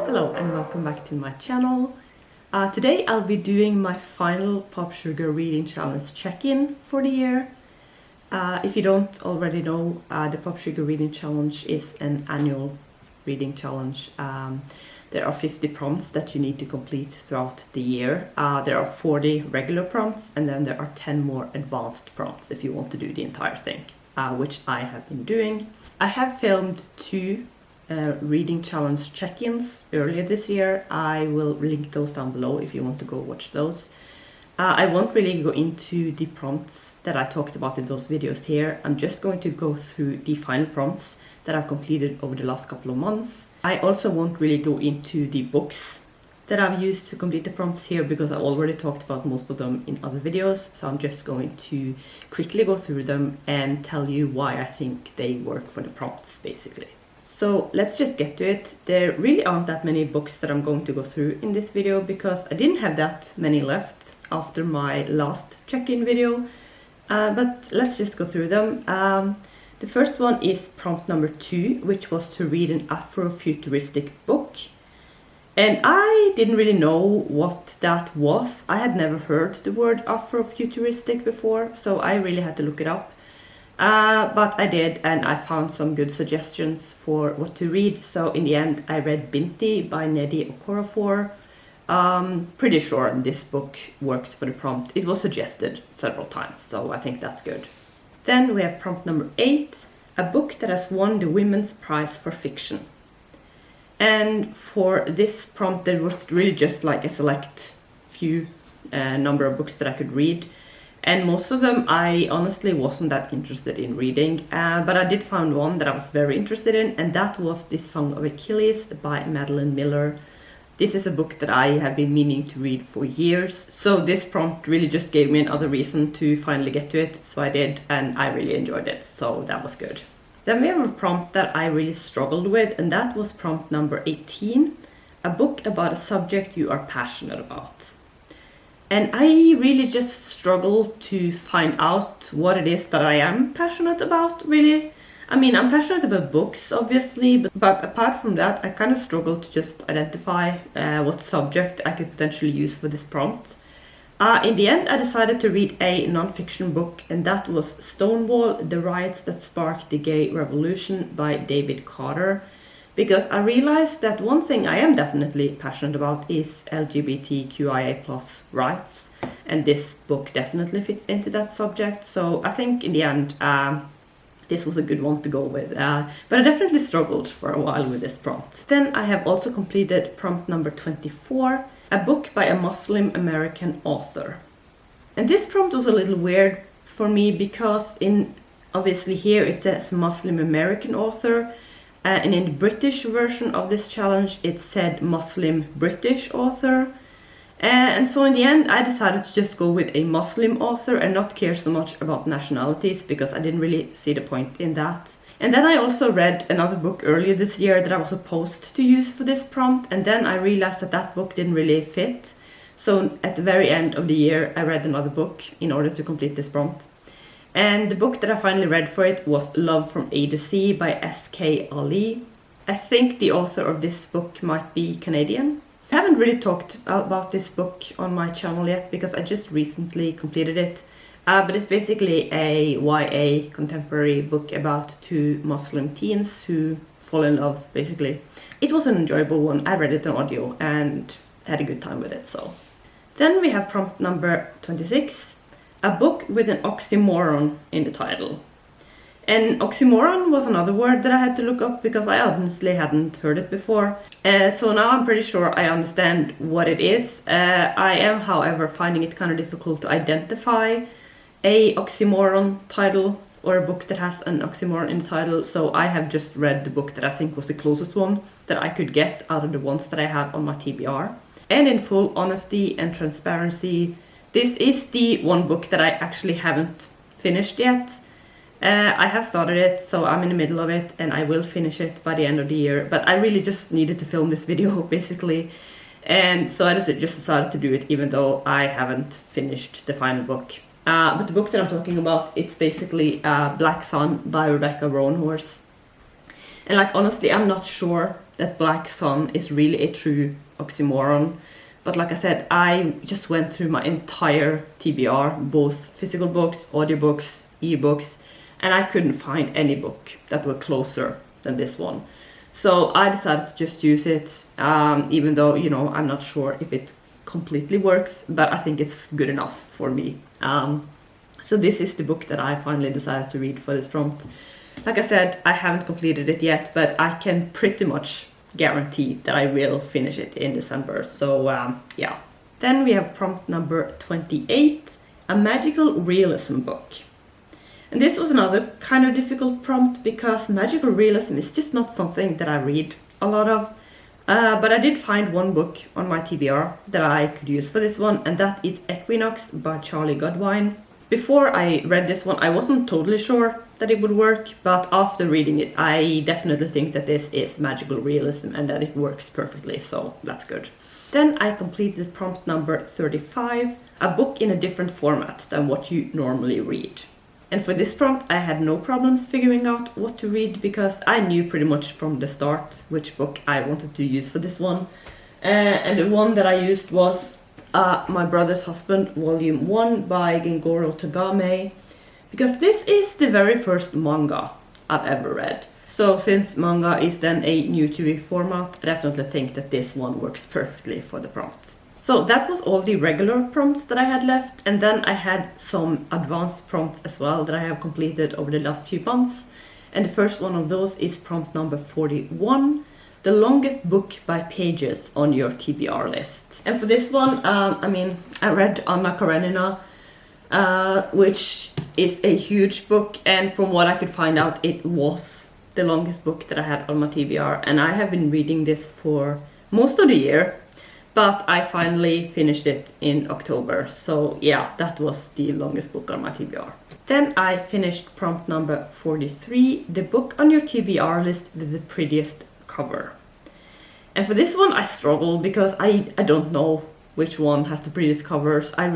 Hello and welcome back to my channel. Today I'll be doing my final Popsugar reading challenge check-in for the year. If you don't already know, the Popsugar reading challenge is an annual reading challenge. There are 50 prompts that you need to complete throughout the year. There are 40 regular prompts and then there are 10 more advanced prompts if you want to do the entire thing, which I have been doing. I have filmed two reading challenge check-ins earlier this year. I will link those down below if you want to go watch those. I won't really go into the prompts that I talked about in those videos here. I'm just going to go through the final prompts that I've completed over the last couple of months. I also won't really go into the books that I've used to complete the prompts here because I already talked about most of them in other videos, so I'm just going to quickly go through them and tell you why I think they work for the prompts basically. So let's just get to it. There really aren't that many books that I'm going to go through in this video because I didn't have that many left after my last check-in video, but let's just go through them. The first one is prompt number 2, which was to read an Afrofuturistic book. And I didn't really know what that was. I had never heard the word Afrofuturistic before, so I really had to look it up. But I did, and I found some good suggestions for what to read. So in the end, I read Binti by Nnedi Okorafor. Pretty sure this book works for the prompt. It was suggested several times, so I think that's good. Then we have prompt number 8, a book that has won the Women's Prize for Fiction. And for this prompt, there was really just like a select few number of books that I could read. And most of them I honestly wasn't that interested in reading, but I did find one that I was very interested in, and that was The Song of Achilles by Madeleine Miller. This is a book that I have been meaning to read for years, so this prompt really just gave me another reason to finally get to it, so I did, and I really enjoyed it, so that was good. Then we have a prompt that I really struggled with, and that was prompt number 18, a book about a subject you are passionate about. And I really just struggled to find out what it is that I am passionate about, really. I mean, I'm passionate about books, obviously, but apart from that, I kind of struggled to just identify what subject I could potentially use for this prompt. In the end, I decided to read a non-fiction book, and that was Stonewall: The Riots That Sparked the Gay Revolution by David Carter. Because I realized that one thing I am definitely passionate about is LGBTQIA+ rights, and this book definitely fits into that subject, so I think in the end this was a good one to go with, but I definitely struggled for a while with this prompt. Then I have also completed prompt number 24, a book by a Muslim American author. And this prompt was a little weird for me because obviously here it says Muslim American author, and in the British version of this challenge, it said Muslim British author. And so in the end, I decided to just go with a Muslim author and not care so much about nationalities because I didn't really see the point in that. And then I also read another book earlier this year that I was supposed to use for this prompt, and then I realized that that book didn't really fit. So at the very end of the year, I read another book in order to complete this prompt. And the book that I finally read for it was Love from A to Z by S.K. Ali. I think the author of this book might be Canadian. I haven't really talked about this book on my channel yet because I just recently completed it. But it's basically a YA contemporary book about two Muslim teens who fall in love, basically. It was an enjoyable one. I read it on audio and had a good time with it, so. Then we have prompt number 26. A book with an oxymoron in the title. And oxymoron was another word that I had to look up because I honestly hadn't heard it before. So now I'm pretty sure I understand what it is. I am, however, finding it kind of difficult to identify a oxymoron title or a book that has an oxymoron in the title. So I have just read the book that I think was the closest one that I could get out of the ones that I have on my TBR. And in full honesty and transparency, this is the one book that I actually haven't finished yet. I have started it, so I'm in the middle of it, and I will finish it by the end of the year. But I really just needed to film this video, basically. And so I just decided to do it, even though I haven't finished the final book. But the book that I'm talking about, it's basically Black Sun by Rebecca Roanhorse. And like honestly, I'm not sure that Black Sun is really a true oxymoron. But like I said, I just went through my entire TBR, both physical books, audiobooks, ebooks, and I couldn't find any book that were closer than this one. So I decided to just use it, even though, you know, I'm not sure if it completely works, but I think it's good enough for me. So this is the book that I finally decided to read for this prompt. Like I said, I haven't completed it yet, but I can pretty much guarantee that I will finish it in December. So yeah. Then we have prompt number 28, a magical realism book. And this was another kind of difficult prompt because magical realism is just not something that I read a lot of. But I did find one book on my TBR that I could use for this one, and that is Equinox by Charlie Godwine. Before I read this one, I wasn't totally sure that it would work, but after reading it, I definitely think that this is magical realism and that it works perfectly, so that's good. Then I completed prompt number 35, a book in a different format than what you normally read. And for this prompt, I had no problems figuring out what to read because I knew pretty much from the start which book I wanted to use for this one. And the one that I used was My Brother's Husband, Volume 1 by Gengoro Tagame, because this is the very first manga I've ever read. So since manga is then a new TV format, I definitely think that this one works perfectly for the prompt. So that was all the regular prompts that I had left, and then I had some advanced prompts as well that I have completed over the last few months. And the first one of those is prompt number 41, the longest book by pages on your TBR list. And for this one, I read Anna Karenina, which is a huge book, and from what I could find out, it was the longest book that I had on my TBR, and I have been reading this for most of the year. But I finally finished it in October, so yeah, that was the longest book on my TBR. Then I finished prompt number 43, the book on your TBR list with the prettiest cover. And for this one I struggle because I don't know which one has the prettiest covers. I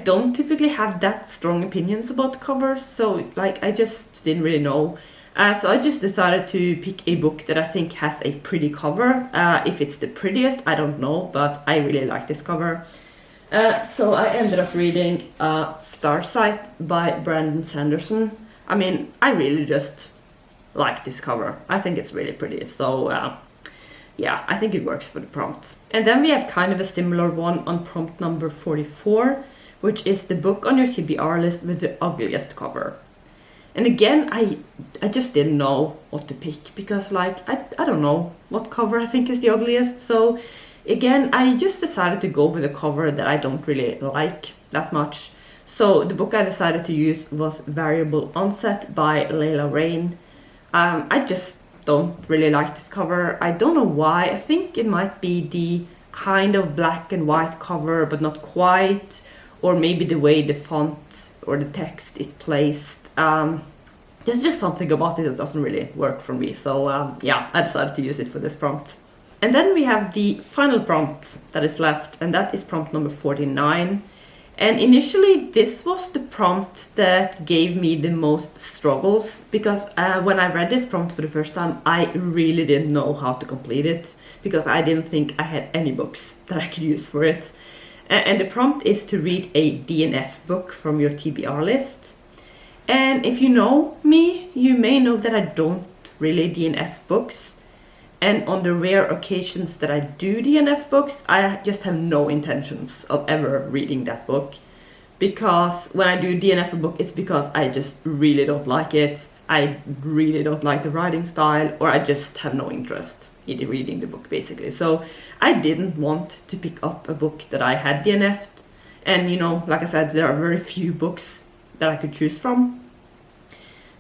don't typically have that strong opinions about covers, so like I just didn't really know. So I just decided to pick a book that I think has a pretty cover. If it's the prettiest, I don't know, but I really like this cover. So I ended up reading Starsight by Brandon Sanderson. I mean, I really just like this cover. I think it's really pretty, so yeah, I think it works for the prompt. And then we have kind of a similar one on prompt number 44, which is the book on your TBR list with the ugliest cover. And again, I just didn't know what to pick because like, I don't know what cover I think is the ugliest. So again, I just decided to go with a cover that I don't really like that much. So the book I decided to use was Variable Onset by Leila Rayne. I just don't really like this cover. I don't know why. I think it might be the kind of black and white cover, but not quite. Or maybe the way the font or the text is placed. There's just something about it that doesn't really work for me. So yeah, I decided to use it for this prompt. And then we have the final prompt that is left, and that is prompt number 49. And initially this was the prompt that gave me the most struggles because when I read this prompt for the first time, I really didn't know how to complete it because I didn't think I had any books that I could use for it. And the prompt is to read a DNF book from your TBR list. And if you know me, you may know that I don't really DNF books. And on the rare occasions that I do DNF books, I just have no intentions of ever reading that book. Because when I do DNF a book, it's because I just really don't like it. I really don't like the writing style, or I just have no interest in reading the book, basically. So I didn't want to pick up a book that I had DNF'd. And you know, like I said, there are very few books that I could choose from.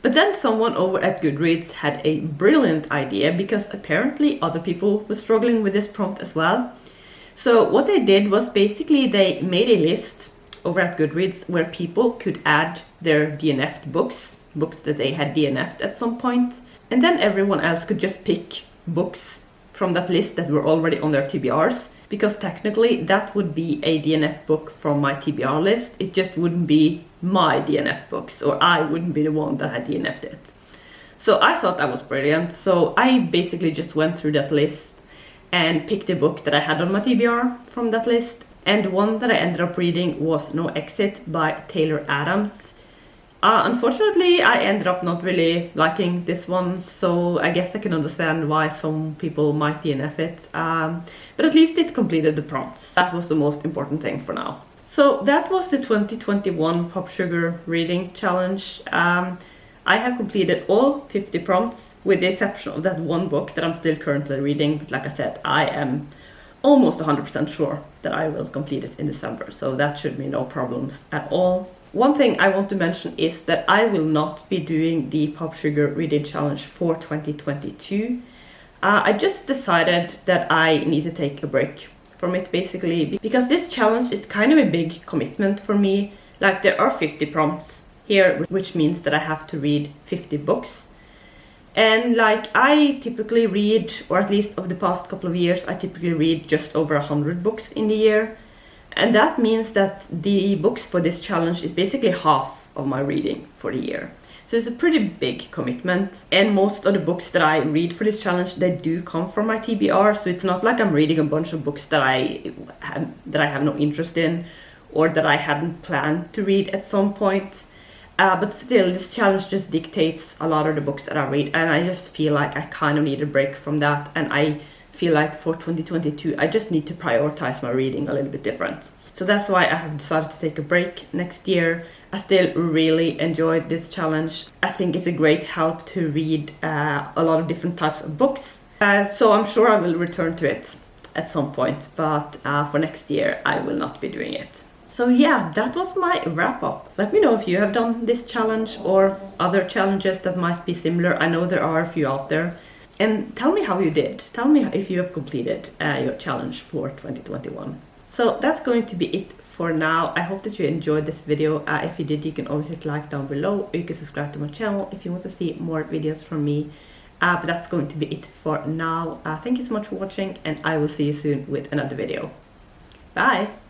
But then someone over at Goodreads had a brilliant idea because apparently other people were struggling with this prompt as well. So what they did was basically they made a list over at Goodreads where people could add their DNF'd books that they had DNF'd at some point, and then everyone else could just pick books from that list that were already on their TBRs, because technically that would be a DNF book from my TBR list. It just wouldn't be my DNF books, or I wouldn't be the one that had DNF'd it. So I thought that was brilliant. So I basically just went through that list and picked a book that I had on my TBR from that list. And the one that I ended up reading was No Exit by Taylor Adams. Unfortunately, I ended up not really liking this one, so I guess I can understand why some people might DNF it. But at least it completed the prompts. That was the most important thing for now. So that was the 2021 Popsugar Reading Challenge. I have completed all 50 prompts, with the exception of that one book that I'm still currently reading. But like I said, I am almost 100% sure that I will complete it in December, so that should be no problems at all. One thing I want to mention is that I will not be doing the Popsugar Reading Challenge for 2022. I just decided that I need to take a break from it, basically, because this challenge is kind of a big commitment for me. Like, there are 50 prompts here, which means that I have to read 50 books. And like, I typically read, or at least over the past couple of years, I typically read just over 100 books in the year. And that means that the books for this challenge is basically half of my reading for the year. So it's a pretty big commitment. And most of the books that I read for this challenge, they do come from my TBR. So it's not like I'm reading a bunch of books that I have no interest in, or that I hadn't planned to read at some point. But still, this challenge just dictates a lot of the books that I read, and I just feel like I kind of need a break from that, and I feel like for 2022 I just need to prioritize my reading a little bit different. So that's why I have decided to take a break next year. I still really enjoyed this challenge. I think it's a great help to read a lot of different types of books. So I'm sure I will return to it at some point, but for next year I will not be doing it. So yeah, that was my wrap up. Let me know if you have done this challenge or other challenges that might be similar. I know there are a few out there. And tell me how you did. Tell me if you have completed your challenge for 2021. So that's going to be it for now. I hope that you enjoyed this video. If you did, you can always hit like down below. Or you can subscribe to my channel if you want to see more videos from me. But that's going to be it for now. Thank you so much for watching, and I will see you soon with another video. Bye!